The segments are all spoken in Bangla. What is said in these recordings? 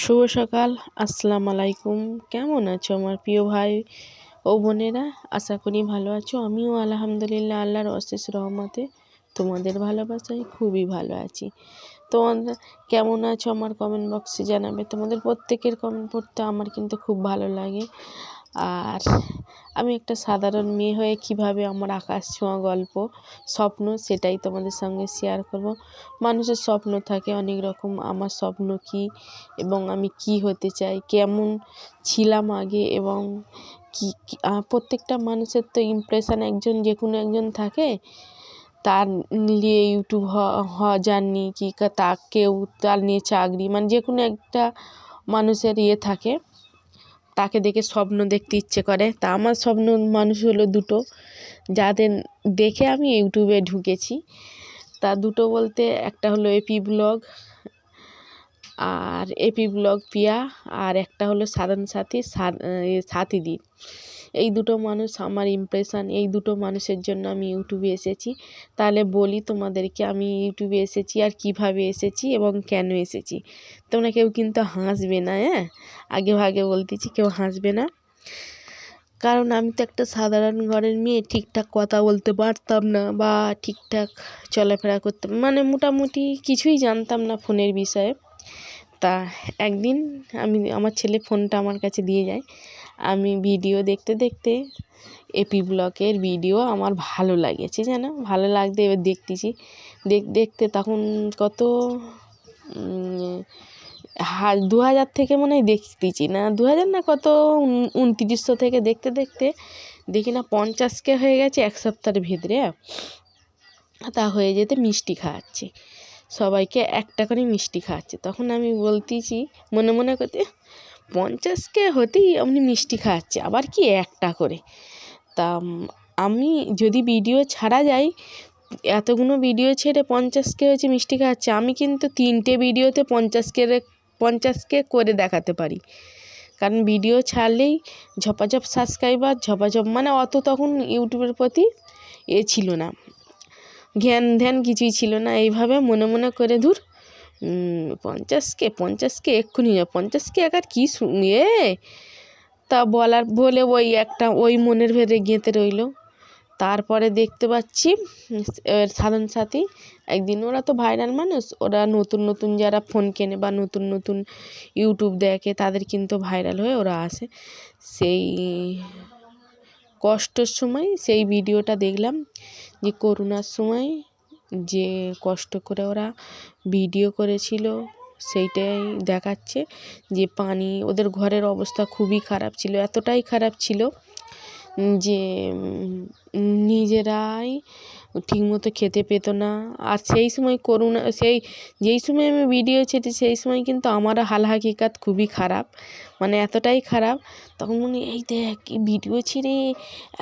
শুভ সকাল। আসসালামু আলাইকুম। কেমন আছো আমার প্রিয় ভাই ও বোনেরা? আশা করি ভালো আছো। আমিও আলহামদুলিল্লাহ আল্লাহর অশেষ রহমতে তোমাদের ভালোবাসায় খুবই ভালো আছি। তোমাদের কেমন আছো আমার কমেন্ট বক্সে জানাবে। তোমাদের প্রত্যেকের কমেন্ট পড়তে আমার কিন্তু খুব ভালো লাগে। আর আমি একটা সাধারণ মেয়ে হয়ে কিভাবে আমার আকাশ ছোঁয়া গল্প স্বপ্ন সেটাই তোমাদের সঙ্গে শেয়ার করব। মানুষের স্বপ্ন থাকে অনেক রকম। আমার স্বপ্ন কী এবং আমি কি হতে চাই, কেমন ছিলাম আগে এবং কি প্রত্যেকটা মানুষের তো ইমপ্রেশন একজন যে কোনো একজন থাকে। তার নিয়ে ইউটিউব জার্নি কি তা কেউ তার নিয়ে চাকরি মানে যে কোনো একটা মানুষের থাকে, তাকে দেখে স্বপ্ন দেখতে ইচ্ছে করে। তা আমার স্বপ্ন মানুষ হলো দুটো, যাদের দেখে আমি ইউটিউবে ঢুকেছি। তা দুটো বলতে একটা হলো এপি ব্লগ আর এপি ব্লগ পিয়া, আর একটা হলো সাধারণ সাথীদি। এই দুটো মানুষ আমার ইমপ্রেশন। এই দুটো মানুষের জন্য আমি ইউটিউবে এসেছি। তাহলে বলি তোমাদেরকে আমি ইউটিউবে এসেছি আর কিভাবে এসেছি এবং কেন এসেছি। তোমরা কেউ কিন্তু হাসবে না, আগে ভাগে বলতেছি, কেউ হাসবে না। কারণ আমি তো একটা সাধারণ ঘরের মেয়ে, ঠিকঠাক কথা বলতে পারতাম না বা ঠিকঠাক চলাফেরা করতাম, মানে মোটামুটি কিছুই জানতাম না ফোনের বিষয়ে। তা একদিন আমার ছেলে ফোনটা আমার কাছে দিয়ে যায়। আমি ভিডিও দেখতে দেখতে এপি ব্লকের ভিডিও আমার ভালো লাগেছে, জানো, ভালো লাগতে এবার দেখতেছি। দেখতে তখন কত 2000 থেকে মনে হয় দেখতেছি, না 2000 না কত 2900 থেকে দেখতে দেখতে দেখি না 50K হয়ে গেছে এক সপ্তাহের ভিতরে। তা হয়ে যেতে মিষ্টি খাওয়াচ্ছে, সবাইকে একটা করে মিষ্টি খাওয়াচ্ছে। তখন আমি বলতেছি মনে মনে করতে, 50K হতেই আপনি মিষ্টি খাওয়াচ্ছে, আবার কি একটা করে। তা আমি যদি ভিডিও ছাড়া যায়, এতগুলো ভিডিও ছেড়ে 50K হয়েছে মিষ্টি খাওয়াচ্ছে, আমি কিন্তু 3টে ভিডিওতে 50K করে দেখাতে পারি। কারণ ভিডিও ছাড়লেই ঝপাঝপ সাবস্ক্রাইবার, ঝপাঝপ, মানে অত তখন ইউটিউবের প্রতি ছিল না, ধ্যান কিছুই ছিল না। এইভাবে মনে মনে করে ধুর 50K এক্ষুনি 50K একার কী তা বলে ওই মনের ভেতরে গেঁথে রইল। তারপরে দেখতে পাচ্ছি সাধারণ সাথী একদিন, ওরা তো ভাইরাল মানুষ, ওরা নতুন নতুন যারা ফোন কেনে বা নতুন নতুন ইউটিউব দেখে তাদের কিন্তু ভাইরাল হয়ে ওরা আসে। সেই কষ্টের সময় সেই ভিডিওটা দেখলাম, যে করোনার সময় যে কষ্ট করে ওরা ভিডিও করেছিল সেইটাই দেখাচ্ছে। যে পানি, ওদের ঘরের অবস্থা খুবই খারাপ ছিল, এতটাই খারাপ ছিল যে নিজেরাই ঠিকমতো খেতে পেত না। আর সেই সময় করোনা, যেই সময় আমি ভিডিও ছেড়েছি সেই সময় কিন্তু আমার হাল হাকিকাত খুবই খারাপ, মানে এতটাই খারাপ। তখন মনে এই দেখ ভিডিও ছেড়ে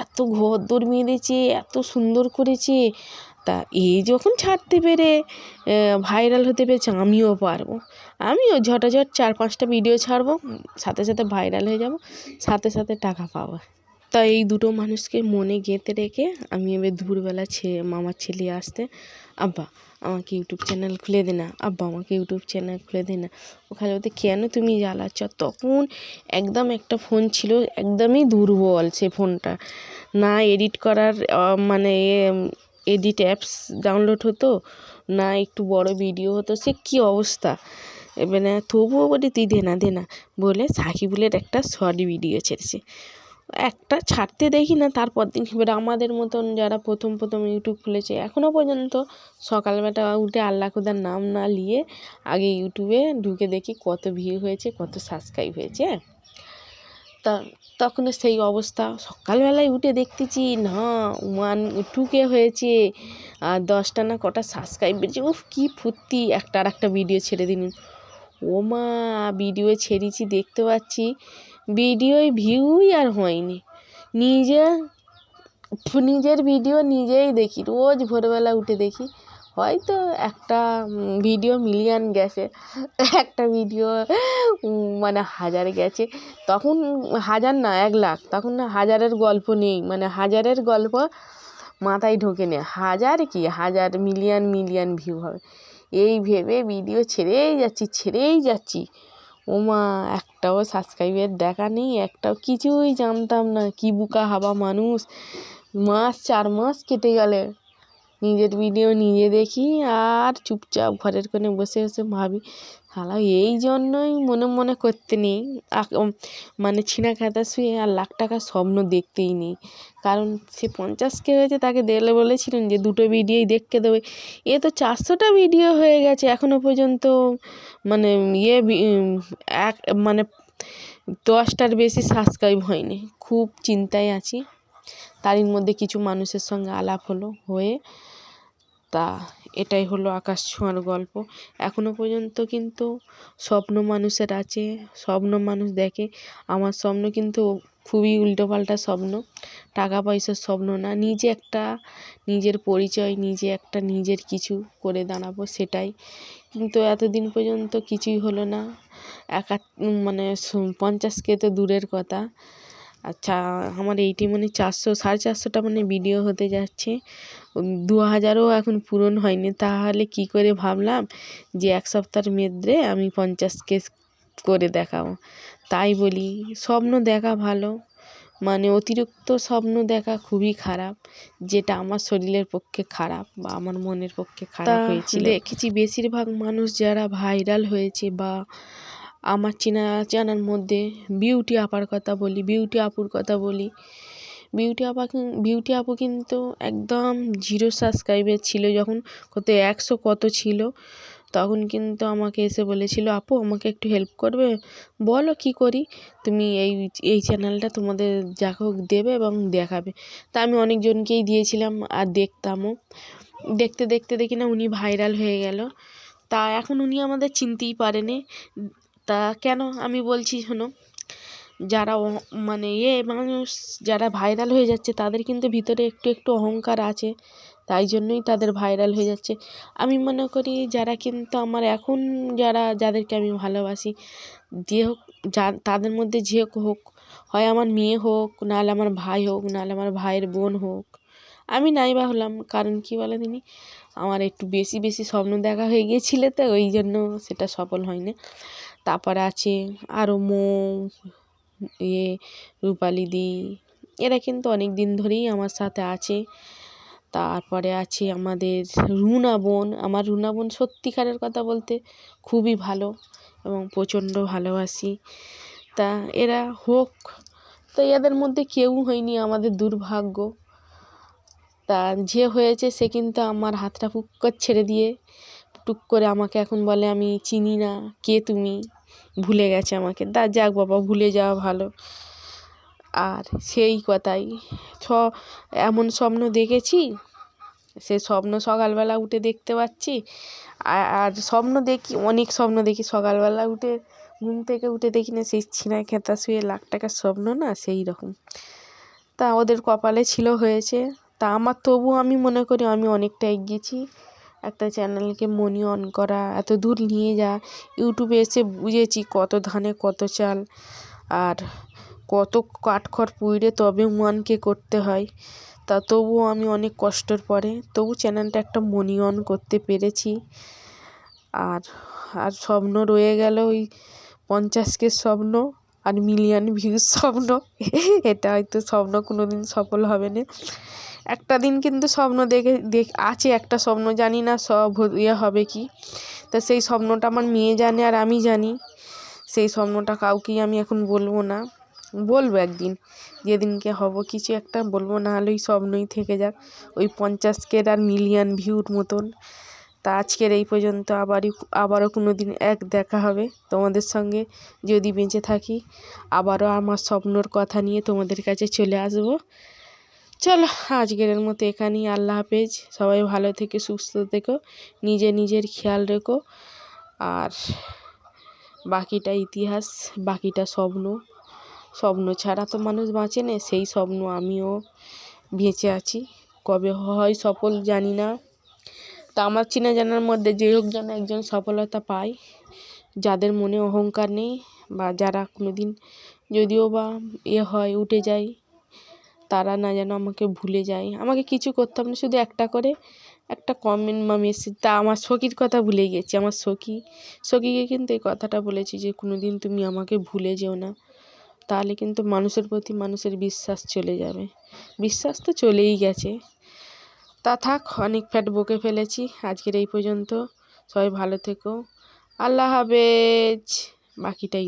এত ঘরদোর মেরেছে, এত সুন্দর করেছে, তা এই যখন ছাড়তে পেরে ভাইরাল হতে পেরেছে, আমিও পারবো, আমিও ঝটাঝট 4-5টা ভিডিও ছাড়বো, সাথে সাথে ভাইরাল হয়ে যাব, সাথে সাথে টাকা পাবো। তা এই দুটো মানুষকে মনে গেঁথে রেখে আমি এবার দুপুরবেলা মামার ছেলে আসতে, আব্বা আমাকে ইউটিউব চ্যানেল খুলে দে না, আব্বা আমাকে ইউটিউব চ্যানেল খুলে দে না। ও খালি বলতে কেন তুমি জ্বালাচ্ছ। তখন একদম একটা ফোন ছিল, একদমই দুর্বল সে ফোনটা, না এডিট করার মানে এডিট অ্যাপস ডাউনলোড হতো, না একটু বড় ভিডিও হতো, সে কী অবস্থা। এবারে তবুও বলি তুই দে না বলে সাকিবুলের একটা শর্ট ভিডিও ছেড়েছে, একটা ছাড়তে দেখি না, তারপর দিন এবারে আমাদের মতন যারা প্রথম ইউটিউব খুলেছে এখনও পর্যন্ত সকালবেলা উঠে আল্লাহ খোদার নাম না নিয়ে আগে ইউটিউবে ঢুকে দেখি কত ভিউ হয়েছে, কত সাবস্ক্রাইব হয়েছে। তা তখন সেই অবস্থা, সকালবেলায় উঠে দেখতেছি না 2K হয়েছে আর 10টা না কটা সাবস্ক্রাইব বেড়েছে। উফ কী ফুর্তি, একটা ভিডিও ছেড়ে দিন। ও মা, ভিডিও ছেড়েছি দেখতে পাচ্ছি ভিডিওয় ভিউই আর হয়নি। নিজের ভিডিও নিজেই দেখি, রোজ ভোরবেলা উঠে দেখি, হয়তো একটা ভিডিও মিলিয়ন গেছে, একটা ভিডিও মানে 1000 গেছে। তখন 1000 না 1 লাখ, তখন না 1000-এর গল্প নেই, মানে 1000-এর গল্প মাথায় ঢোকে না, 1000 মিলিয়ন ভিউ হবে এই ভেবে ভিডিও ছেড়েই যাচ্ছি। ওমা একটাও সাবস্ক্রাইবার দেখা নেই, একটাও, কিছুই জানতাম না, কি বুকা হাবা মানুষ। 4 মাস কেটে গেলে নিজের ভিডিও নিজে দেখি আর চুপচাপ ঘরের কোণে বসে বসে ভাবি শালা এই জন্যই মনে মনে করতে নেই, মানে ছিঁড়া খাতা শুয়ে আর লাখ টাকার স্বপ্ন দেখতেই নেই। কারণ সে 50K হয়েছে, তাকে দিলে বলেছিলেন যে 2টো ভিডিওই দেখতে দেবে। এ তো 400টা ভিডিও হয়ে গেছে এখনও পর্যন্ত, মানে এক মানে 10টার বেশি সাবস্ক্রাইব হয়নি। খুব চিন্তায় আছি। তারই মধ্যে কিছু মানুষের সঙ্গে আলাপ হয়ে তা এটাই হলো আকাশ ছোঁয়ার গল্প। এখনও পর্যন্ত কিন্তু স্বপ্ন মানুষের আছে, স্বপ্ন মানুষ দেখে। আমার স্বপ্ন কিন্তু খুবই উল্টোপাল্টা স্বপ্ন, টাকা পয়সার স্বপ্ন না। নিজের পরিচয়, নিজের কিছু করে দাঁড়াবো, সেটাই। কিন্তু এতদিন পর্যন্ত কিছুই হলো না। মানে 50K তো দূরের কথা। আচ্ছা, আমার মানে 400-450টা মানে ভিডিও হতে যাচ্ছে, 2000ও এখন পূরণ হয়নি। তাহলে কি করে ভাবলাম যে 1 সপ্তাহের মধ্যে আমি 50K করে দেখাবো। তাই বলি স্বপ্ন দেখা ভালো, মানে অতিরিক্ত স্বপ্ন দেখা খুবই খারাপ, যেটা আমার শরীরের পক্ষে খারাপ বা আমার মনের পক্ষে খারাপ হয়েছিল। দেখেছি বেশিরভাগ মানুষ যারা ভাইরাল হয়েছে, বা আমার চেনার মধ্যে বিউটি আপার কথা বলি, বিউটি আপু কিন্তু একদম 0 সাবস্ক্রাইবার ছিল যখন, কত 100 কত ছিল, তখন কিন্তু আমাকে এসে বলেছিল, আপু আমাকে একটু হেল্প করবে, বলো কি করি, তুমি এই চ্যানেলটা তোমাদের যাকে হোক দেবে এবং দেখাবে। তা আমি অনেকজনকেই দিয়েছিলাম আর দেখতামও। দেখতে দেখতে দেখি না উনি ভাইরাল হয়ে গেল। তা এখন উনি আমাদের চিনতেই পারেনি। তা কেন আমি বলছি শোনো, যারা মানে মানুষ যারা ভাইরাল হয়ে যাচ্ছে তাদের কিন্তু ভিতরে একটু একটু অহংকার আছে, তাই জন্যই তাদের ভাইরাল হয়ে যাচ্ছে। আমি মনে করি যারা কিন্তু আমার এখন যাদেরকে আমি ভালোবাসি, যে হোক, তাদের মধ্যে যে হোক, হয় আমার মেয়ে হোক, নাহলে আমার ভাই হোক, নাহলে আমার ভাইয়ের বোন হোক, আমি নাইবা হলাম। কারণ কি বলে দিনি, আমার একটু বেশি বেশি স্বপ্ন দেখা হয়ে গিয়েছিল, তো ওই জন্য সেটা সফল হয়নি। তারপর আছে আরও রূপালি দি, এরা কিন্তু অনেক দিন ধরেই আমার সাথে আছে। তারপরে আছে আমাদের আমার রুনা বোন সত্যিকারের কথা বলতে খুবই ভালো এবং প্রচণ্ড ভালোবাসি। তা এরা হোক, তো এদের মধ্যে কেউ হয়নি আমাদের দুর্ভাগ্য। তা যে হয়েছে সে কিন্তু আমার হাতটা ফুক করে ছেড়ে দিয়ে টুক করে আমাকে এখন বলে, আমি চিনি না কে তুমি, ভুলে গেছে আমাকে। তা যাক বাবা, ভুলে যাওয়া ভালো। আর সেই কথাই, এমন স্বপ্ন দেখেছি, সে স্বপ্ন সকালবেলা উঠে দেখতে পাচ্ছি। আর অনেক স্বপ্ন দেখি, সকালবেলা উঠে ঘুম থেকে উঠে দেখি না সেই ছিঁড়া খেতা শুয়ে লাখ টাকার স্বপ্ন না, সেই রকম। তা ওদের কপালে ছিল, হয়েছে। তা আমার তবুও আমি মনে করি আমি অনেকটা এগিয়েছি। একটা চ্যানেলকে মনি অন করা, এত দূর নিয়ে যাওয়া, ইউটিউবে এসে বুঝেছি কত ধানে কত চাল, আর কত কাঠখড় পুড়ে তবে 1K করতে হয়। তা তবুও আমি অনেক কষ্টের পরে তবু চ্যানেলটা একটা মনি অন করতে পেরেছি। আর স্বপ্ন রয়ে গেল ওই 50K স্বপ্ন আর মিলিয়ন ভিউজ স্বপ্ন। এটা হয়তো স্বপ্ন কোনো দিন সফল হবে না। একটা দিন কিন্তু স্বপ্ন আছে, একটা স্বপ্ন, জানি না সব হবে কি। তা সেই স্বপ্নটা আমার মেয়ে জানে আর আমি জানি। সেই স্বপ্নটা কাউকেই আমি এখন বলবো না, বলবো একদিন, যেদিনকে হব কিছু একটা বলবো, না হলে ওই স্বপ্নই থেকে যাক, ওই 50K আর মিলিয়ন ভিউর মতন। তা আজকের এই পর্যন্ত, আবারও কোনো দিন দেখা হবে তোমাদের সঙ্গে, যদি বেঁচে থাকি। আবারও আমার স্বপ্নর কথা নিয়ে তোমাদের কাছে চলে আসবো। চলো আজকের মতো এখানেই, আল্লাহ হাফেজ। সবাই ভালো থেকে সুস্থ থেকো, নিজের খেয়াল রেখো। আর বাকিটা ইতিহাস, বাকিটা স্বপ্ন ছাড়া তো মানুষ বাঁচে না, সেই স্বপ্ন আমিও বেঁচে আছি। কবে হয় সফল জানি না। তা আমার চেনা জানার মধ্যে যে হোক যেন একজন সফলতা পায়, যাদের মনে অহংকার নেই, বা যারা কোনো দিন যদিও বা হয় উঠে যায়, তারা না যেন আমাকে ভুলে যায়। আমাকে কিছু করতে হবে না, শুধু একটা করে একটা কমেন্ট বা মেসেজ, তা আমার সখীর কথা ভুলে গেছি, আমার সখীকে কিন্তু এই কথাটা বলেছি যে কোনো দিন তুমি আমাকে ভুলে যেও না, তাহলে কিন্তু মানুষের প্রতি মানুষের বিশ্বাস চলে যাবে। বিশ্বাস তো চলেই গেছে। তা থাক, অনেক ফ্যাট বকে ফেলেছি, আজকের এই পর্যন্ত। সবাই ভালো থেকো, আল্লাহ হাফেজ। বাকিটাই